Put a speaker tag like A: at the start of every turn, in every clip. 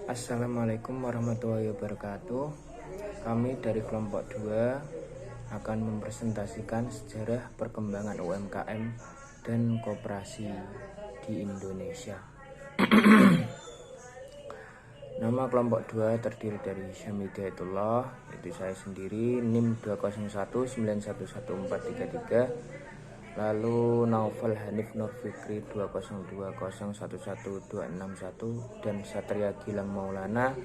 A: Assalamualaikum warahmatullahi wabarakatuh. Kami dari kelompok 2 akan mempresentasikan sejarah perkembangan UMKM dan koperasi di Indonesia. Nama kelompok 2 terdiri dari Syam Hidayatullah, yaitu saya sendiri, NIM 201911433. Lalu Naufal Hanif Nur Fikri 202011261 dan Satria Gilang Maulana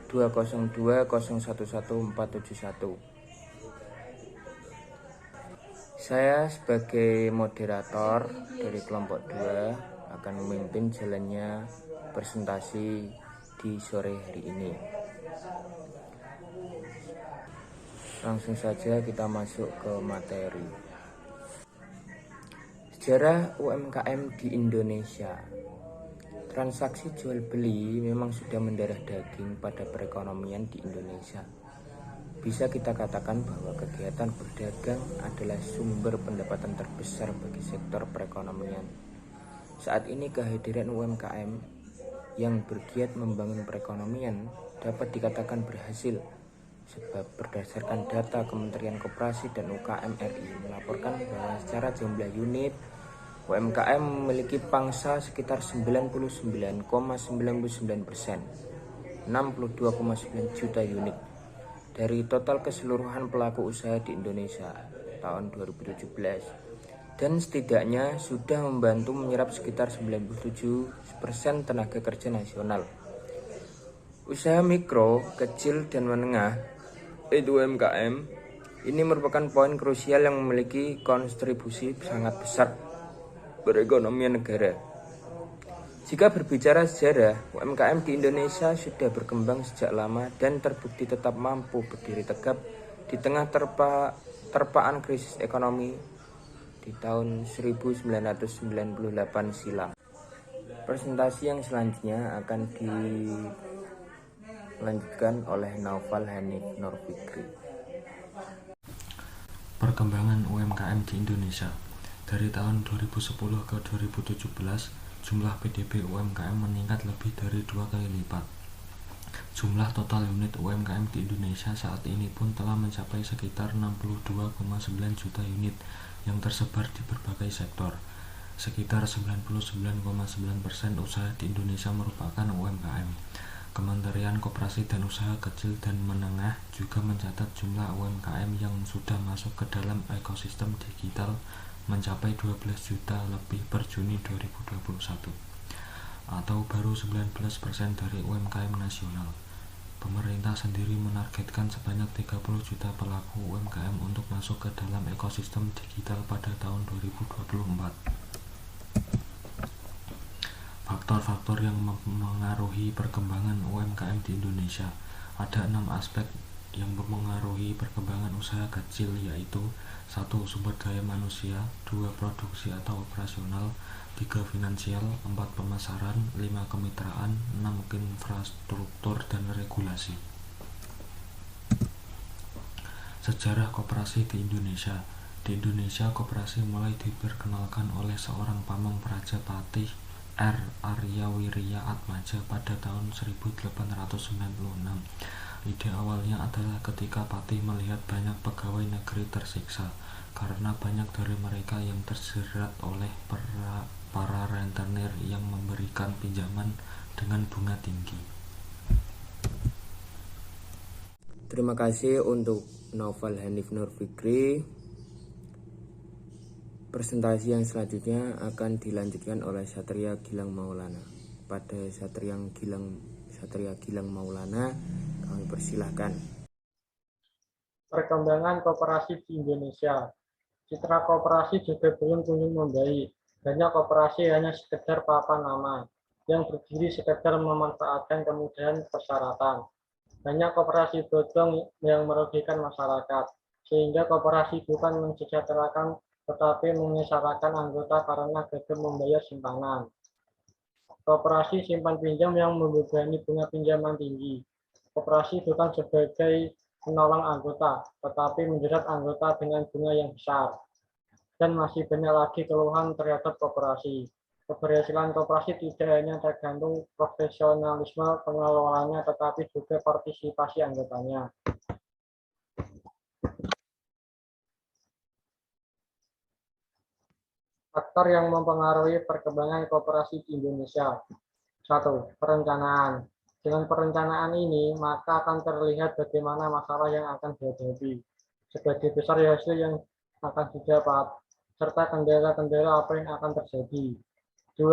A: 202011471. Saya sebagai moderator dari kelompok 2 akan memimpin jalannya presentasi di sore hari ini. Langsung saja kita masuk ke materi. Sejarah UMKM di Indonesia. Transaksi jual beli memang sudah mendarah daging pada perekonomian di Indonesia. Bisa kita katakan bahwa kegiatan berdagang adalah sumber pendapatan terbesar bagi sektor perekonomian. Saat ini kehadiran UMKM yang bergiat membangun perekonomian dapat dikatakan berhasil, sebab berdasarkan data Kementerian Koperasi dan UKM RI melaporkan bahwa secara jumlah unit UMKM memiliki pangsa sekitar 99,99%, 62,9 juta unit dari total keseluruhan pelaku usaha di Indonesia tahun 2017, dan setidaknya sudah membantu menyerap sekitar 97% tenaga kerja nasional. Usaha mikro, kecil, dan menengah yaitu UMKM ini merupakan poin krusial yang memiliki kontribusi sangat besar perekonomian negara. Jika berbicara sejarah, UMKM di Indonesia sudah berkembang sejak lama dan terbukti tetap mampu berdiri tegap di tengah terpaan krisis ekonomi di tahun 1998 silam. Presentasi yang selanjutnya akan dilanjutkan oleh Naufal Hanif Nur Fikri.
B: Perkembangan UMKM di Indonesia. Dari tahun 2010 ke 2017, jumlah PDB UMKM meningkat lebih dari 2 kali lipat. Jumlah total unit UMKM di Indonesia saat ini pun telah mencapai sekitar 62,9 juta unit yang tersebar di berbagai sektor. Sekitar 99,9% usaha di Indonesia merupakan UMKM. Kementerian Koperasi dan Usaha Kecil dan Menengah juga mencatat jumlah UMKM yang sudah masuk ke dalam ekosistem digital mencapai 12 juta lebih per Juni 2021, atau baru 19% dari UMKM nasional. Pemerintah sendiri menargetkan sebanyak 30 juta pelaku UMKM untuk masuk ke dalam ekosistem digital pada tahun 2024. Faktor-faktor yang mempengaruhi perkembangan UMKM di Indonesia. Ada 6 aspek yang mempengaruhi perkembangan usaha kecil, yaitu 1. Sumber daya manusia, 2. Produksi atau operasional, 3. Finansial, 4. Pemasaran, 5. Kemitraan, 6. Infrastruktur dan regulasi. Sejarah koperasi di Indonesia. Di Indonesia, koperasi mulai diperkenalkan oleh seorang pamong Praja Patih R. Arya Wirya Atmaja pada tahun 1896. Ide awalnya adalah ketika Patih melihat banyak pegawai negeri tersiksa karena banyak dari mereka yang terjerat oleh para rentenir yang memberikan pinjaman dengan bunga tinggi.
A: Terima kasih untuk Naufal Hanif Nur Fikri. Presentasi yang selanjutnya akan dilanjutkan oleh Satria Gilang Maulana. Pada Satria Gilang Maulana, kami persilahkan.
C: Perkembangan koperasi di Indonesia. Citra koperasi juga belum kunjung membaik. Banyak koperasi hanya sekedar papan nama yang berdiri sekedar memanfaatkan kemudahan persyaratan. Banyak koperasi bodong yang merugikan masyarakat, sehingga koperasi bukan mensejahterakan tetapi menyengsarakan anggota karena gagal membayar simpanan. Koperasi simpan pinjam yang membebani bunga pinjaman tinggi. Koperasi bukan sebagai menolong anggota, tetapi menjerat anggota dengan bunga yang besar. Dan masih banyak lagi keluhan terhadap koperasi. Keberhasilan koperasi tidak hanya tergantung profesionalisme pengelolanya, tetapi juga partisipasi anggotanya. Faktor yang mempengaruhi perkembangan koperasi di Indonesia. 1. Perencanaan. Dengan perencanaan ini, maka akan terlihat bagaimana masalah yang akan dihadapi, sebagai besar hasil yang akan didapat, serta kendala-kendala apa yang akan terjadi. 2.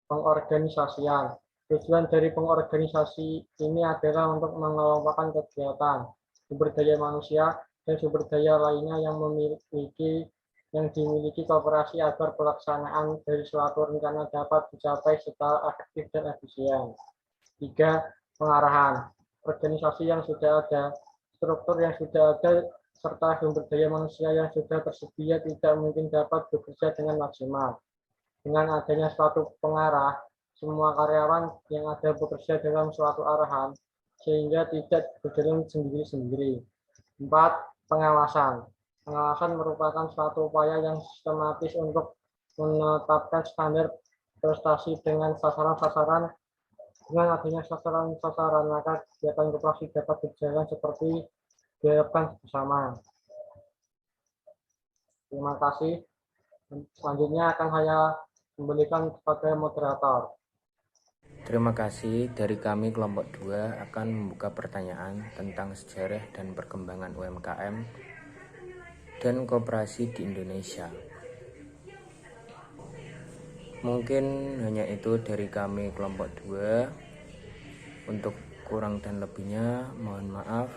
C: Pengorganisasian. Tujuan dari pengorganisasi ini adalah untuk mengelompokkan kegiatan, sumber daya manusia, dan sumber daya lainnya yang dimiliki koperasi agar pelaksanaan dari suatu rencana dapat dicapai secara efektif dan efisien. 3. Pengarahan. Organisasi yang sudah ada, struktur yang sudah ada, serta sumber daya manusia yang sudah tersedia tidak mungkin dapat bekerja dengan maksimal. Dengan adanya suatu pengarah, semua karyawan yang ada bekerja dalam suatu arahan, sehingga tidak berjalan sendiri-sendiri. 4. Pengawasan. Pengawasan merupakan suatu upaya yang sistematis untuk menetapkan standar prestasi dengan sasaran-sasaran. Dengan adanya sasaran-sasaran, maka kegiatan koperasi dapat berjalan seperti diharapkan bersama. Terima kasih. Selanjutnya akan saya kembalikan kepada moderator.
A: Terima kasih. Dari kami kelompok 2 akan membuka pertanyaan tentang sejarah dan perkembangan UMKM dan koperasi di Indonesia. Mungkin hanya itu dari kami kelompok 2. Untuk kurang dan lebihnya mohon maaf.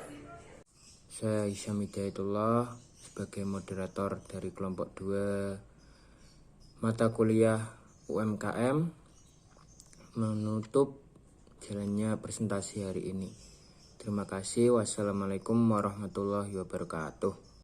A: Saya Hisyam Hidayatullah sebagai moderator dari kelompok 2 mata kuliah UMKM menutup jalannya presentasi hari ini. Terima kasih. Wassalamualaikum warahmatullahi wabarakatuh.